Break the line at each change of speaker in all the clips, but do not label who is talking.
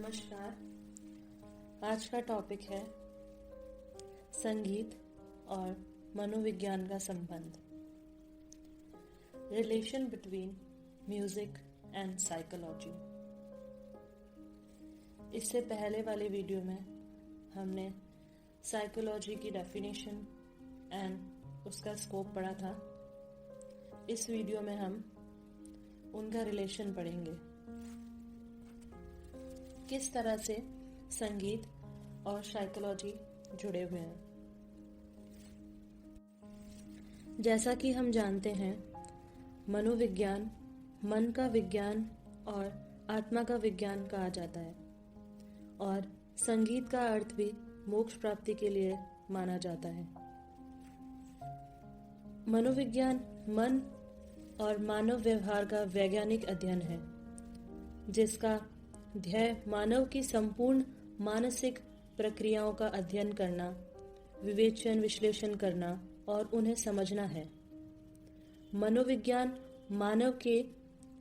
नमस्कार। आज का टॉपिक है संगीत और मनोविज्ञान का संबंध। Relation between music and psychology. इससे पहले वाले वीडियो में हमने साइकोलॉजी की डेफिनेशन एंड उसका स्कोप पढ़ा था। इस वीडियो में हम उनका रिलेशन पढ़ेंगे, किस तरह से संगीत और साइकोलॉजी जुड़े हुए हैं। जैसा कि हम जानते हैं, मनोविज्ञान मन का विज्ञान और आत्मा का विज्ञान कहा जाता है और संगीत का अर्थ भी मोक्ष प्राप्ति के लिए माना जाता है। मनोविज्ञान मन और मानव व्यवहार का वैज्ञानिक अध्ययन है, जिसका ध्येय मानव की संपूर्ण मानसिक प्रक्रियाओं का अध्ययन करना, विवेचन विश्लेषण करना और उन्हें समझना है। मनोविज्ञान मानव के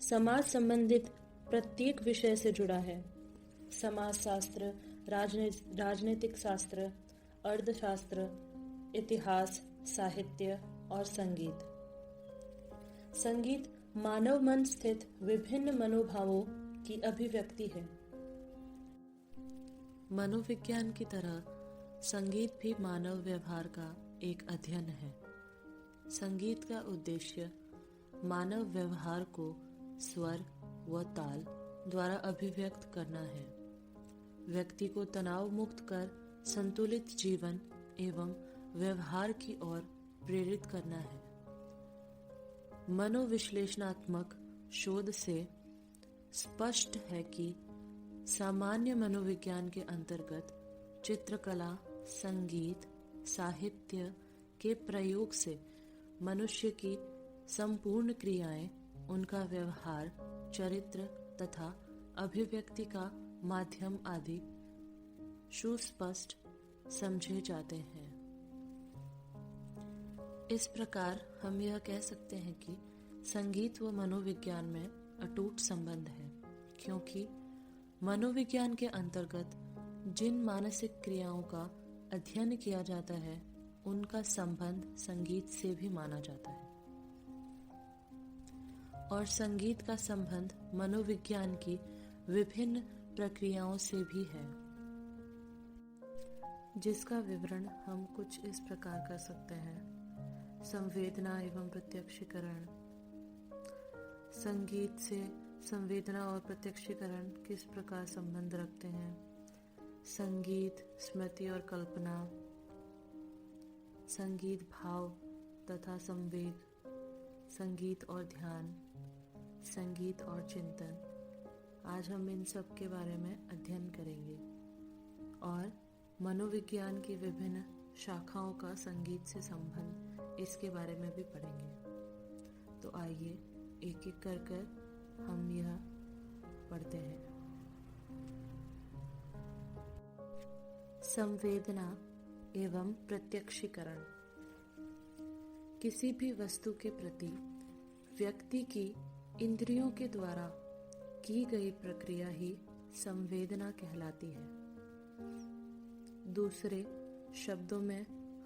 समाज संबंधित प्रत्येक विषय से जुड़ा है। समाजशास्त्र, राजनीतिक शास्त्र, अर्थशास्त्र, इतिहास, साहित्य और संगीत। संगीत मानव मन स्थित विभिन्न मनोभावों की अभिव्यक्ति है। मनोविज्ञान की तरह संगीत भी मानव व्यवहार का एक अध्ययन है। संगीत का उद्देश्य मानव व्यवहार को स्वर व ताल द्वारा अभिव्यक्त करना है। व्यक्ति को तनाव मुक्त कर संतुलित जीवन एवं व्यवहार की ओर प्रेरित करना है। मनोविश्लेषणात्मक शोध से स्पष्ट है कि सामान्य मनोविज्ञान के अंतर्गत चित्रकला, संगीत, साहित्य के प्रयोग से मनुष्य की संपूर्ण क्रियाएं, उनका व्यवहार, चरित्र तथा अभिव्यक्ति का माध्यम आदि सुस्पष्ट समझे जाते हैं। इस प्रकार हम यह कह सकते हैं कि संगीत व मनोविज्ञान में अटूट संबंध है, क्योंकि मनोविज्ञान के अंतर्गत जिन मानसिक क्रियाओं का अध्ययन किया जाता है, उनका संबंध संगीत से भी माना जाता है और संगीत का संबंध मनोविज्ञान की विभिन्न प्रक्रियाओं से भी है, जिसका विवरण हम कुछ इस प्रकार कर सकते हैं। संवेदना एवं प्रत्यक्षीकरण। संगीत से संवेदना और प्रत्यक्षीकरण किस प्रकार संबंध रखते हैं। संगीत, स्मृति और कल्पना। संगीत भाव तथा संवेग। संगीत और ध्यान। संगीत और चिंतन। आज हम इन सब के बारे में अध्ययन करेंगे और मनोविज्ञान की विभिन्न शाखाओं का संगीत से संबंध, इसके बारे में भी पढ़ेंगे। तो आइए एक एक कर हम यह पढ़ते हैं। संवेदना एवं प्रत्यक्षीकरण। किसी भी वस्तु के प्रति व्यक्ति की इंद्रियों के द्वारा की गई प्रक्रिया ही संवेदना कहलाती है। दूसरे शब्दों में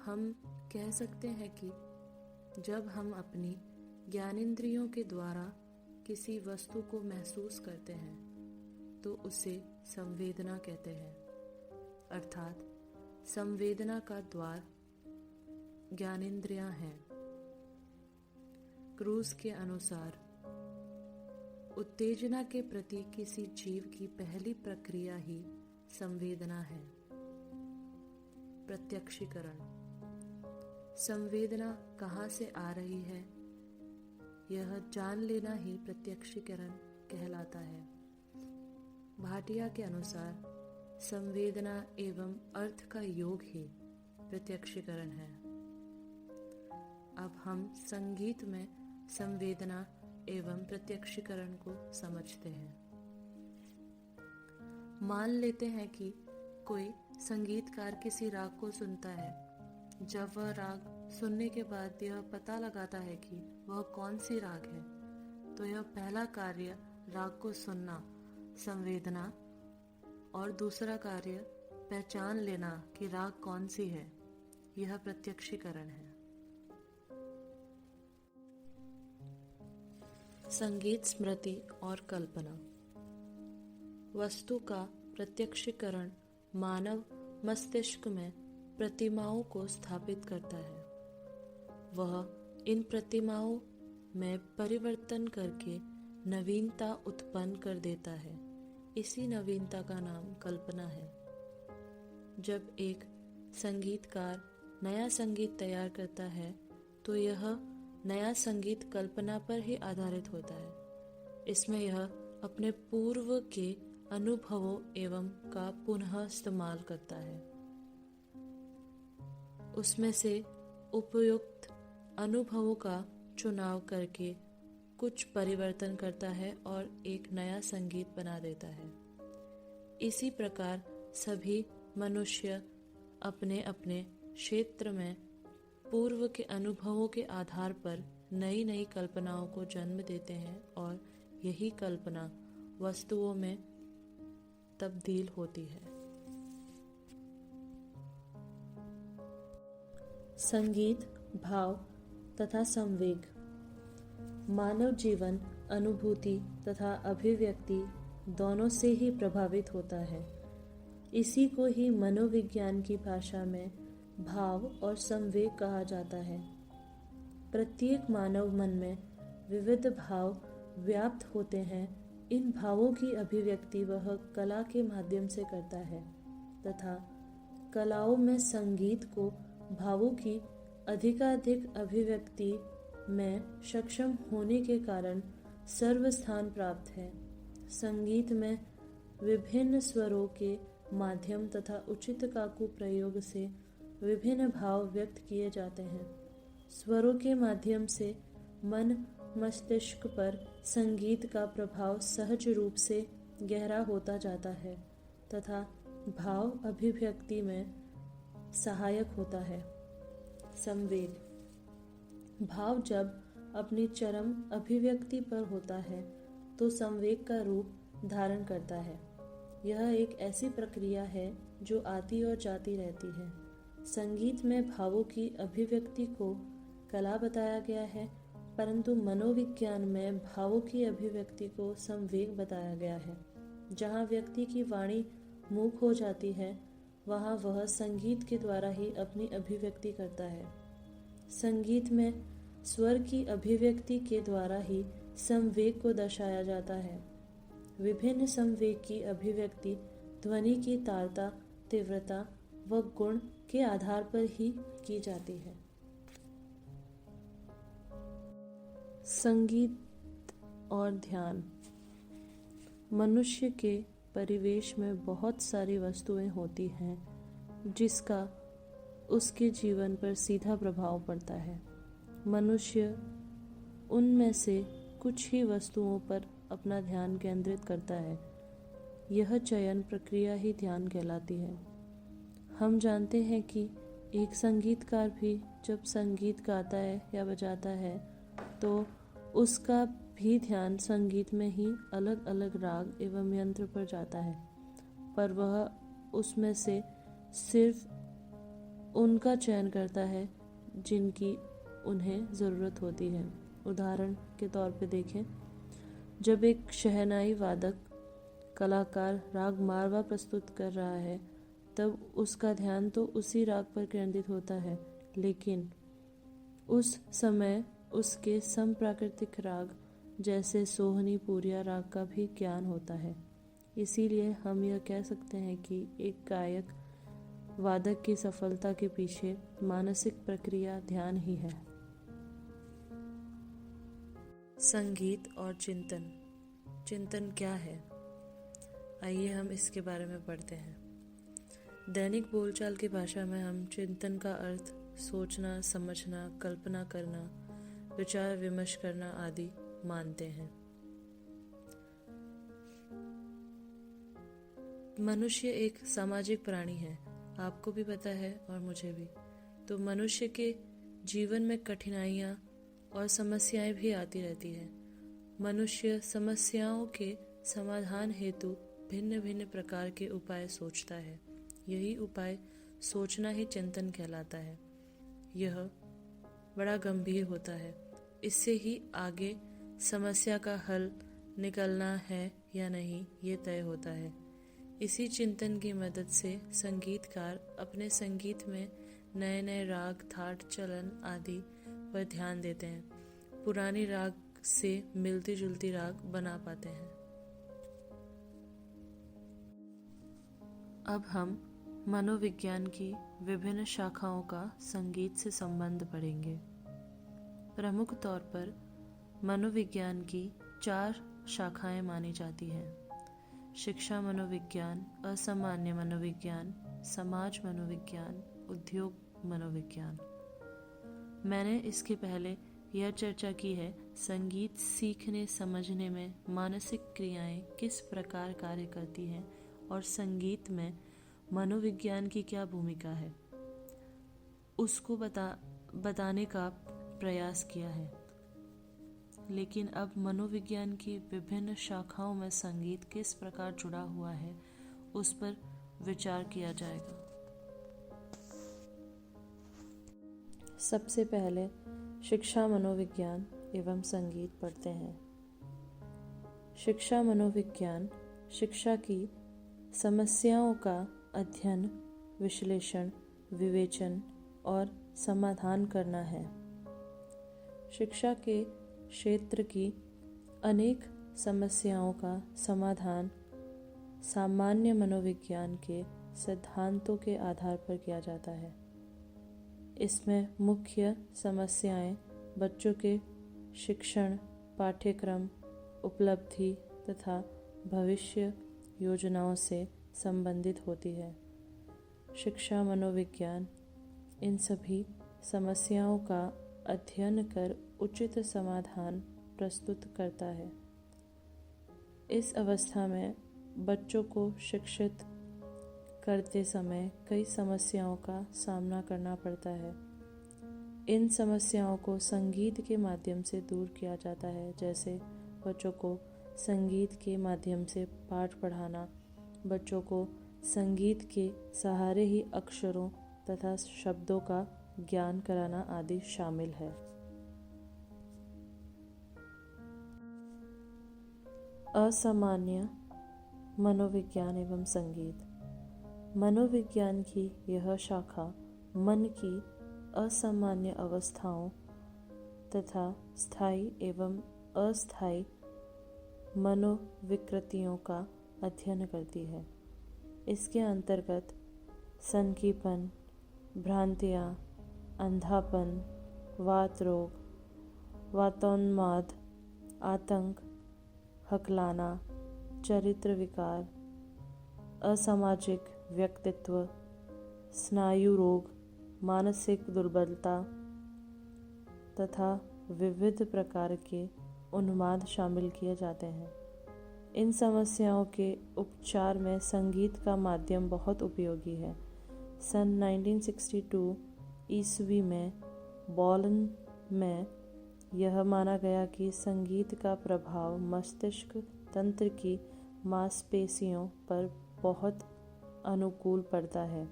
हम कह सकते हैं कि जब हम अपनी ज्ञानेंद्रियों के द्वारा किसी वस्तु को महसूस करते हैं तो उसे संवेदना कहते हैं। अर्थात संवेदना का द्वार ज्ञानेंद्रियां हैं। क्रूज के अनुसार उत्तेजना के प्रति किसी जीव की पहली प्रक्रिया ही संवेदना है। प्रत्यक्षीकरण। संवेदना कहाँ से आ रही है, यह जान लेना ही प्रत्यक्षीकरण कहलाता है। भाटिया के अनुसार संवेदना एवं अर्थ का योग ही प्रत्यक्षीकरण है। अब हम संगीत में संवेदना एवं प्रत्यक्षीकरण को समझते हैं। मान लेते हैं कि कोई संगीतकार किसी राग को सुनता है। जब वह राग सुनने के बाद यह पता लगाता है कि वह कौन सी राग है, तो यह पहला कार्य राग को सुनना संवेदना और दूसरा कार्य पहचान लेना कि राग कौन सी है, यह प्रत्यक्षीकरण है। संगीत, स्मृति और कल्पना। वस्तु का प्रत्यक्षीकरण मानव मस्तिष्क में प्रतिमाओं को स्थापित करता है। वह इन प्रतिमाओं में परिवर्तन करके नवीनता उत्पन्न कर देता है। इसी नवीनता का नाम कल्पना है। जब एक संगीतकार नया संगीत तैयार करता है तो यह नया संगीत कल्पना पर ही आधारित होता है। इसमें यह अपने पूर्व के अनुभवों एवं का पुनः इस्तेमाल करता है। उसमें से उपयुक्त अनुभवों का चुनाव करके कुछ परिवर्तन करता है और एक नया संगीत बना देता है। इसी प्रकार सभी मनुष्य अपने अपने क्षेत्र में पूर्व के अनुभवों के आधार पर नई नई कल्पनाओं को जन्म देते हैं और यही कल्पना वस्तुओं में तब्दील होती है। संगीत, भाव तथा संवेग। मानव जीवन अनुभूति तथा अभिव्यक्ति दोनों से ही प्रभावित होता है। इसी को ही मनोविज्ञान की भाषा में भाव और संवेग कहा जाता है। प्रत्येक मानव मन में विविध भाव व्याप्त होते हैं। इन भावों की अभिव्यक्ति वह कला के माध्यम से करता है तथा कलाओं में संगीत को भावों की अधिकाधिक अभिव्यक्ति में सक्षम होने के कारण सर्वस्थान प्राप्त है। संगीत में विभिन्न स्वरों के माध्यम तथा उचित काकू प्रयोग से विभिन्न भाव व्यक्त किए जाते हैं। स्वरों के माध्यम से मन मस्तिष्क पर संगीत का प्रभाव सहज रूप से गहरा होता जाता है तथा भाव अभिव्यक्ति में सहायक होता है। संवेग। भाव जब अपनी चरम अभिव्यक्ति पर होता है तो संवेग का रूप धारण करता है। यह एक ऐसी प्रक्रिया है जो आती और जाती रहती है। संगीत में भावों की अभिव्यक्ति को कला बताया गया है, परंतु मनोविज्ञान में भावों की अभिव्यक्ति को संवेग बताया गया है। जहाँ व्यक्ति की वाणी मूक हो जाती है, वहाँ वह संगीत के द्वारा ही अपनी अभिव्यक्ति करता है। संगीत में स्वर की अभिव्यक्ति के द्वारा ही संवेग को दर्शाया जाता है। विभिन्न संवेग की अभिव्यक्ति ध्वनि की तारता, तीव्रता व गुण के आधार पर ही की जाती है। संगीत और ध्यान। मनुष्य के परिवेश में बहुत सारी वस्तुएं होती हैं जिसका उसके जीवन पर सीधा प्रभाव पड़ता है। मनुष्य उनमें से कुछ ही वस्तुओं पर अपना ध्यान केंद्रित करता है। यह चयन प्रक्रिया ही ध्यान कहलाती है। हम जानते हैं कि एक संगीतकार भी जब संगीत गाता है या बजाता है तो उसका भी ध्यान संगीत में ही अलग अलग राग एवं यंत्र पर जाता है, पर वह उसमें से सिर्फ उनका चयन करता है जिनकी उन्हें ज़रूरत होती है। उदाहरण के तौर पे देखें, जब एक शहनाई वादक कलाकार राग मारवा प्रस्तुत कर रहा है तब उसका ध्यान तो उसी राग पर केंद्रित होता है, लेकिन उस समय उसके समप्राकृतिक राग जैसे सोहनी पूरिया राग का भी ज्ञान होता है। इसीलिए हम यह कह सकते हैं कि एक गायक वादक की सफलता के पीछे मानसिक प्रक्रिया ध्यान ही है। संगीत और चिंतन। चिंतन क्या है? आइए हम इसके बारे में पढ़ते हैं। दैनिक बोलचाल की भाषा में हम चिंतन का अर्थ सोचना, समझना, कल्पना करना, विचार विमर्श करना आदि मानते हैं। मनुष्य एक सामाजिक प्राणी है, आपको भी पता है और मुझे भी। तो मनुष्य के जीवन में कठिनाइयाँ और समस्याएं भी आती रहती है। मनुष्य समस्याओं के समाधान हेतु भिन्न भिन्न प्रकार के उपाय सोचता है। यही उपाय सोचना ही चिंतन कहलाता है। यह बड़ा गंभीर होता है। इससे ही आगे समस्या का हल निकलना है या नहीं ये तय होता है। इसी चिंतन की मदद से संगीतकार अपने संगीत में नए नए राग, थाट, चलन आदि पर ध्यान देते हैं। पुरानी राग से मिलती जुलती राग बना पाते हैं। अब हम मनोविज्ञान की विभिन्न शाखाओं का संगीत से संबंध पढ़ेंगे। प्रमुख तौर पर मनोविज्ञान की 4 शाखाएं मानी जाती हैं: शिक्षा मनोविज्ञान, असामान्य मनोविज्ञान, समाज मनोविज्ञान, उद्योग मनोविज्ञान। मैंने इसके पहले यह चर्चा की है संगीत सीखने समझने में मानसिक क्रियाएं किस प्रकार कार्य करती हैं और संगीत में मनोविज्ञान की क्या भूमिका है, उसको बताने का प्रयास किया है। लेकिन अब मनोविज्ञान की विभिन्न शाखाओं में संगीत किस प्रकार जुड़ा हुआ है उस पर विचार किया जाएगा। सबसे पहले शिक्षा मनोविज्ञान एवं संगीत पढ़ते हैं। शिक्षा मनोविज्ञान शिक्षा की समस्याओं का अध्ययन, विश्लेषण, विवेचन और समाधान करना है। शिक्षा के क्षेत्र की अनेक समस्याओं का समाधान सामान्य मनोविज्ञान के सिद्धांतों के आधार पर किया जाता है। इसमें मुख्य समस्याएं बच्चों के शिक्षण, पाठ्यक्रम, उपलब्धि तथा भविष्य योजनाओं से संबंधित होती है। शिक्षा मनोविज्ञान इन सभी समस्याओं का अध्ययन कर उचित समाधान प्रस्तुत करता है। इस अवस्था में बच्चों को शिक्षित करते समय कई समस्याओं का सामना करना पड़ता है। इन समस्याओं को संगीत के माध्यम से दूर किया जाता है, जैसे बच्चों को संगीत के माध्यम से पाठ पढ़ाना, बच्चों को संगीत के सहारे ही अक्षरों तथा शब्दों का ज्ञान कराना आदि शामिल है। असामान्य मनोविज्ञान एवं संगीत। मनोविज्ञान की यह शाखा मन की असामान्य अवस्थाओं तथा स्थायी एवं अस्थायी मनोविकृतियों का अध्ययन करती है। इसके अंतर्गत संकीपन, भ्रांतियाँ, अंधापन, वात रोग, वातोन्माद, आतंक, हकलाना, चरित्र विकार, असामाजिक व्यक्तित्व, स्नायु रोग, मानसिक दुर्बलता तथा विविध प्रकार के उन्माद शामिल किए जाते हैं। इन समस्याओं के उपचार में संगीत का माध्यम बहुत उपयोगी है। सन 1962 ईस्वी में बोलन में यह माना गया कि संगीत का प्रभाव मस्तिष्क तंत्र की मांसपेशियों पर बहुत अनुकूल पड़ता है।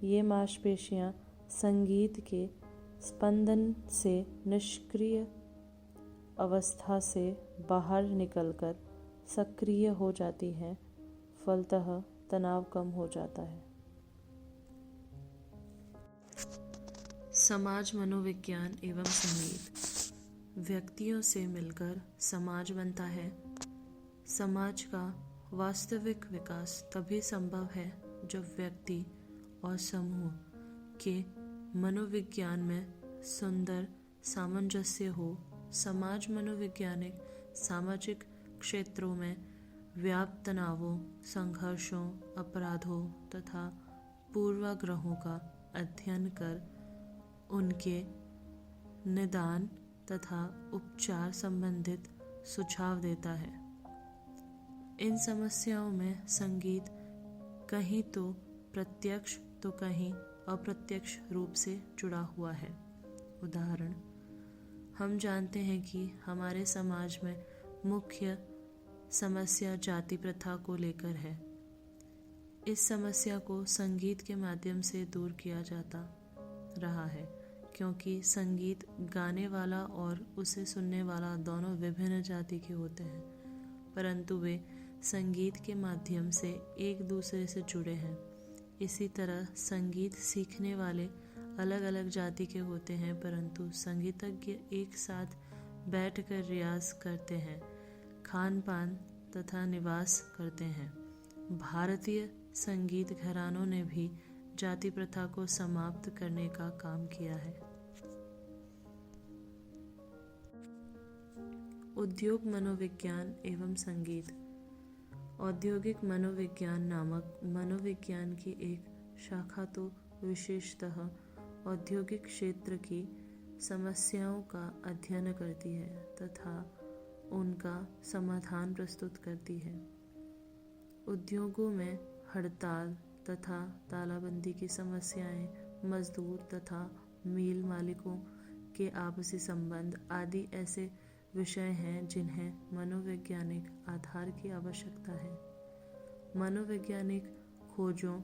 ये मांसपेशियां संगीत के स्पंदन से निष्क्रिय अवस्था से बाहर निकलकर सक्रिय हो जाती हैं, फलतः तनाव कम हो जाता है। समाज मनोविज्ञान एवं संगीत। व्यक्तियों से मिलकर समाज बनता है। समाज का वास्तविक विकास तभी संभव है जब व्यक्ति और समूह के मनोविज्ञान में सुंदर सामंजस्य हो। समाज मनोवैज्ञानिक सामाजिक क्षेत्रों में व्याप्त तनावों, संघर्षों, अपराधों तथा पूर्वाग्रहों का अध्ययन कर उनके निदान तथा उपचार संबंधित सुझाव देता है। इन समस्याओं में संगीत कहीं तो प्रत्यक्ष तो कहीं अप्रत्यक्ष रूप से जुड़ा हुआ है। उदाहरण, हम जानते हैं कि हमारे समाज में मुख्य समस्या जाति प्रथा को लेकर है। इस समस्या को संगीत के माध्यम से दूर किया जाता रहा है, क्योंकि संगीत गाने वाला और उसे सुनने वाला दोनों विभिन्न जाति के होते हैं, परंतु वे संगीत के माध्यम से एक दूसरे से जुड़े हैं। इसी तरह संगीत सीखने वाले अलग अलग जाति के होते हैं, परंतु संगीतज्ञ एक साथ बैठकर रियाज करते हैं, खान पान तथा निवास करते हैं। भारतीय संगीत घरानों ने भी जाति प्रथा को समाप्त करने का काम किया है। उद्योग मनोविज्ञान एवं संगीत। औद्योगिक मनोविज्ञान नामक मनोविज्ञान की एक शाखा तो विशेषतः औद्योगिक क्षेत्र की समस्याओं का अध्ययन करती है तथा उनका समाधान प्रस्तुत करती है। उद्योगों में हड़ताल तथा तालाबंदी की समस्याएं, मजदूर तथा मिल मालिकों के आपसी संबंध आदि ऐसे विषय हैं जिन्हें मनोवैज्ञानिक आधार की आवश्यकता है। मनोवैज्ञानिक खोजों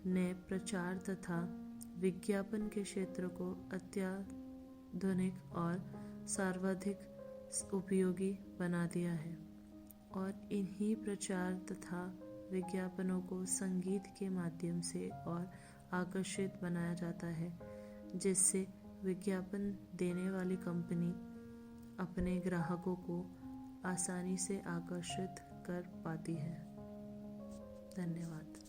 ने प्रचार तथा विज्ञापन के क्षेत्र को अत्याधुनिक और सर्वाधिक उपयोगी बना दिया है और इन्हीं प्रचार तथा विज्ञापनों को संगीत के माध्यम से और आकर्षित बनाया जाता है, जिससे विज्ञापन देने वाली कंपनी अपने ग्राहकों को आसानी से आकर्षित कर पाती है। धन्यवाद।